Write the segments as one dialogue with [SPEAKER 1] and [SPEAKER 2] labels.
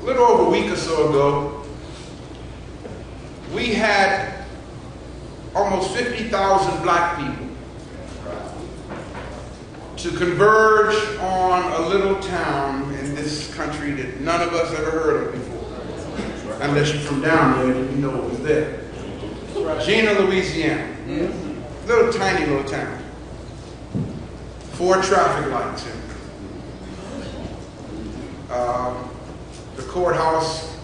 [SPEAKER 1] a little over a week or so ago, we had almost 50,000 black people to converge on a little town in this country that none of us ever heard of before. Unless you're from down there, then you know it was there. Juvenile, Louisiana. Little tiny little town. 4 traffic lights in it. The courthouse,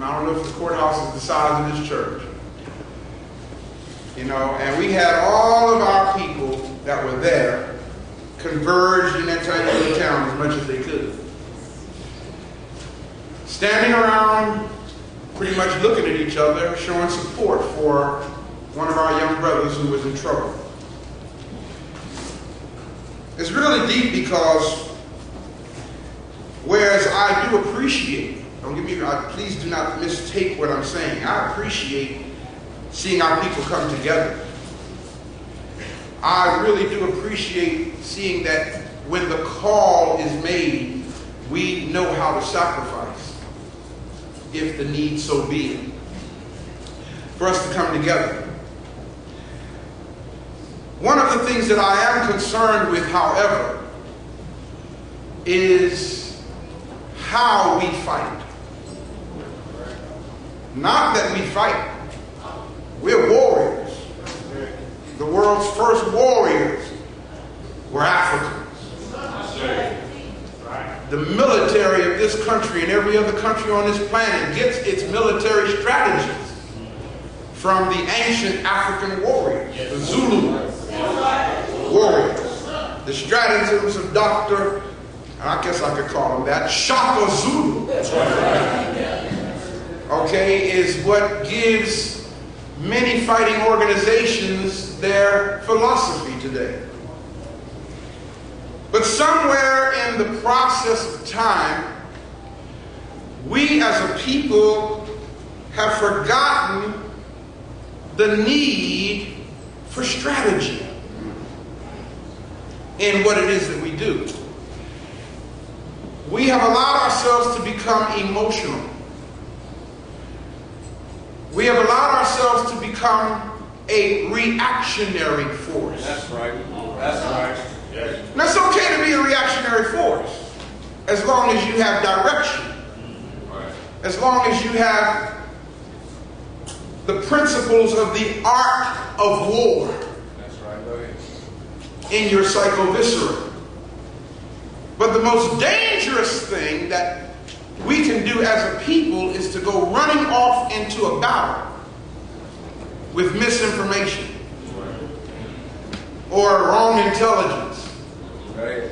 [SPEAKER 1] I don't know if the courthouse is the size of this church. You know, and we had all of our people that were there converged in that tiny little town as much as they could. Standing around, pretty much looking at each other, showing support for one of our young brothers who was in trouble. It's really deep because whereas I do appreciate, please do not mistake what I'm saying, I appreciate seeing our people come together. I really do appreciate seeing that when the call is made, we know how to sacrifice, if the need so be, for us to come together. One of the things that I am concerned with, however, is how we fight. Not that we fight. We're warriors. The world's first warriors were Africans. The military of this country and every other country on this planet gets its military strategies from the ancient African warriors, the Zulu warriors. The stratagems of Dr. I guess I could call him that, Shaka Zulu, okay, is what gives many fighting organizations their philosophy today. But somewhere in the process of time, we as a people have forgotten the need for strategy in what it is that we do. We have allowed ourselves to become emotional. We have allowed ourselves to become a reactionary force.
[SPEAKER 2] That's right. That's right. Yes.
[SPEAKER 1] And it's okay to be a reactionary force as long as you have direction. As long as you have the principles of the art of war.
[SPEAKER 2] That's right. Go ahead.
[SPEAKER 1] In your psychoviscera. But the most dangerous thing that we can do as a people is to go running off into a battle with misinformation or wrong intelligence.
[SPEAKER 2] Right.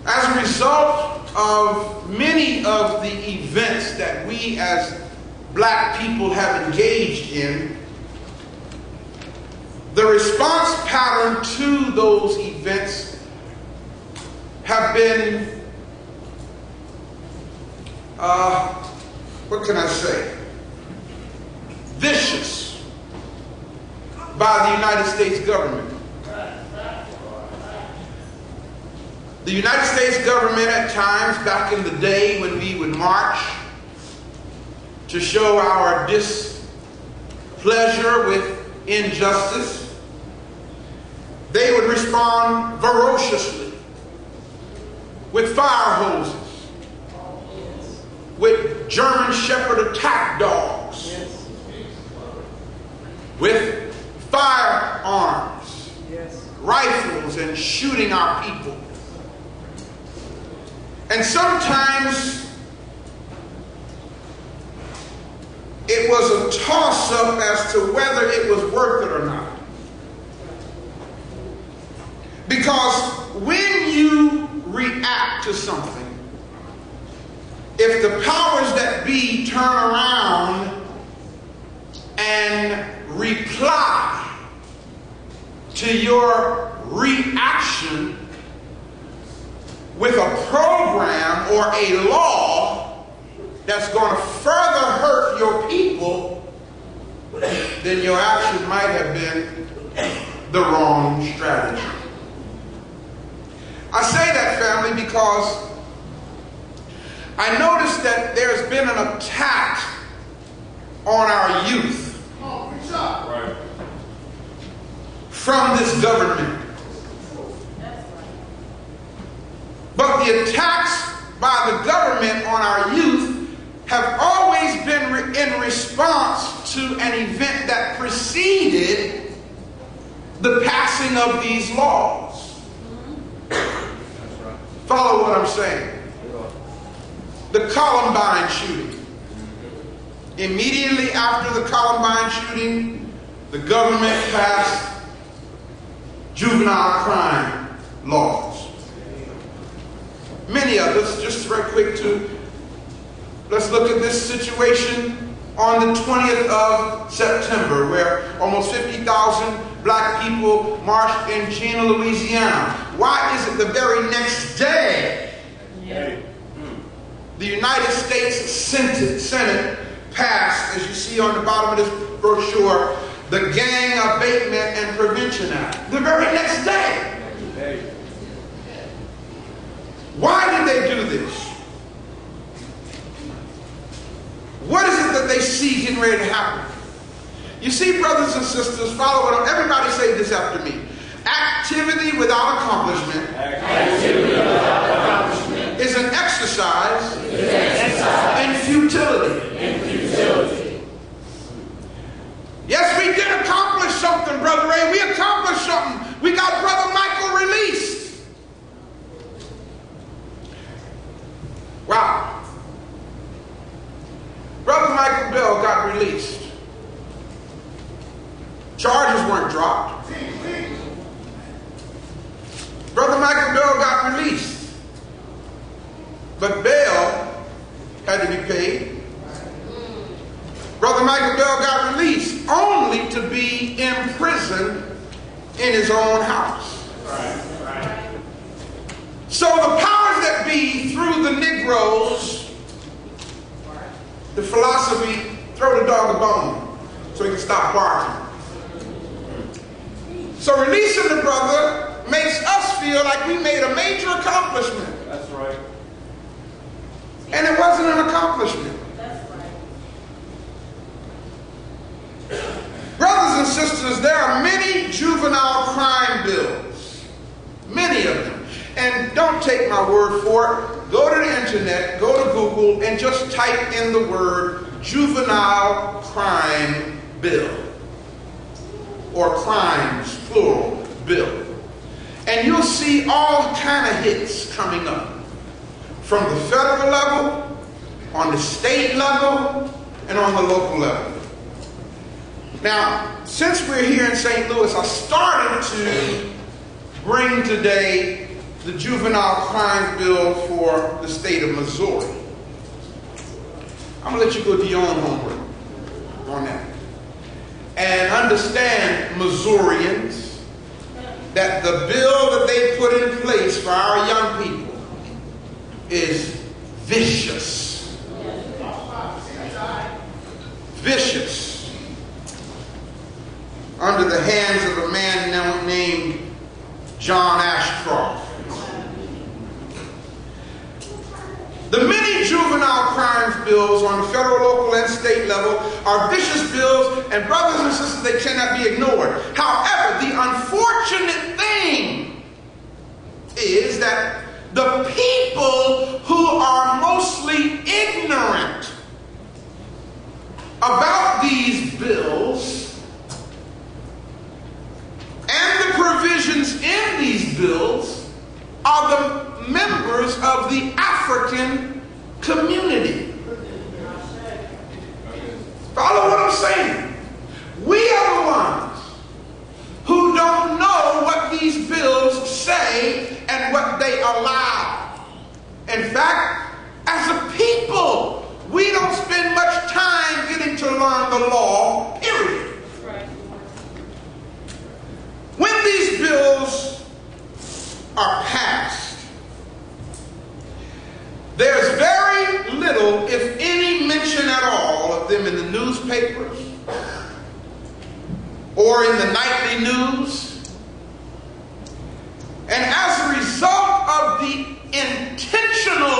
[SPEAKER 1] As a result of many of the events that we as black people have engaged in, the response pattern to those events have been, what can I say, vicious by the United States government. The United States government at times, back in the day when we would march to show our displeasure with injustice, they would respond ferociously with fire hoses, with German Shepherd attack dogs, with firearms, rifles, and shooting our people. And sometimes it was a toss-up as to whether it was worth it or not. Because when you react to something, if the powers that be turn around and reply to your reaction with a program or a law that's going to further hurt your people, then your action might have been the wrong strategy. I say that, family, because I noticed that there's been an attack on our youth from this government. But the attacks by the government on our youth have always been in response to an event that preceded the passing of these laws. Follow what I'm saying. The Columbine shooting. Immediately after the Columbine shooting, the government passed juvenile crime laws. Many of us, just very quick too, let's look at this situation on the 20th of September, where almost 50,000 black people marched in Chino, Louisiana. Why is it the very next day the United States Senate passed, as you see on the bottom of this brochure, the Gang Abatement and Prevention Act? The very next day. Why did they do this? What is it that they see getting ready to happen? You see, brothers and sisters, follow it on. Everybody say this after me. Activity without accomplishment, is an exercise, in futility. Yes, we did accomplish something, Brother Ray. We accomplished something. We got Brother Michael released. Wow. Brother Michael Bell got released. Charges weren't dropped. Brother Michael Bell got released. But bail had to be paid. Brother Michael Bell got released only to be imprisoned in his own house. So the powers that be, through the Negroes, the philosophy, throw the dog a bone so he can stop barking. So releasing the brother makes us feel like we made a major accomplishment.
[SPEAKER 2] That's right.
[SPEAKER 1] And it wasn't an accomplishment.
[SPEAKER 3] That's right.
[SPEAKER 1] Brothers and sisters, there are many juvenile crime bills. Many of them. And don't take my word for it. Go to the internet, go to Google, and just type in the word juvenile crime bill. Or crimes, plural, bill. And you'll see all kind of hits coming up. From the federal level, on the state level, and on the local level. Now, since we're here in St. Louis, I started to bring today the juvenile crime bill for the state of Missouri. I'm going to let you go do your own homework on that. And understand, Missourians, that the bill that they put in place for our young people is vicious. Vicious. Under the hands of a man now named John Ashcroft. The many juvenile crimes bills on the federal, local, and state level are vicious bills, and brothers and sisters, they cannot be ignored. However, the unfortunate thing is that the people who are mostly ignorant about these bills and the provisions in these bills are the members of the African community. Follow what I'm saying? We are the ones who don't know what these bills say and what they allow. In fact, as a people, we don't spend much time getting to learn the law, period. When these bills are passed, there's very little, if any, mention at all of them in the newspapers or in the nightly news. And as a result of the intentional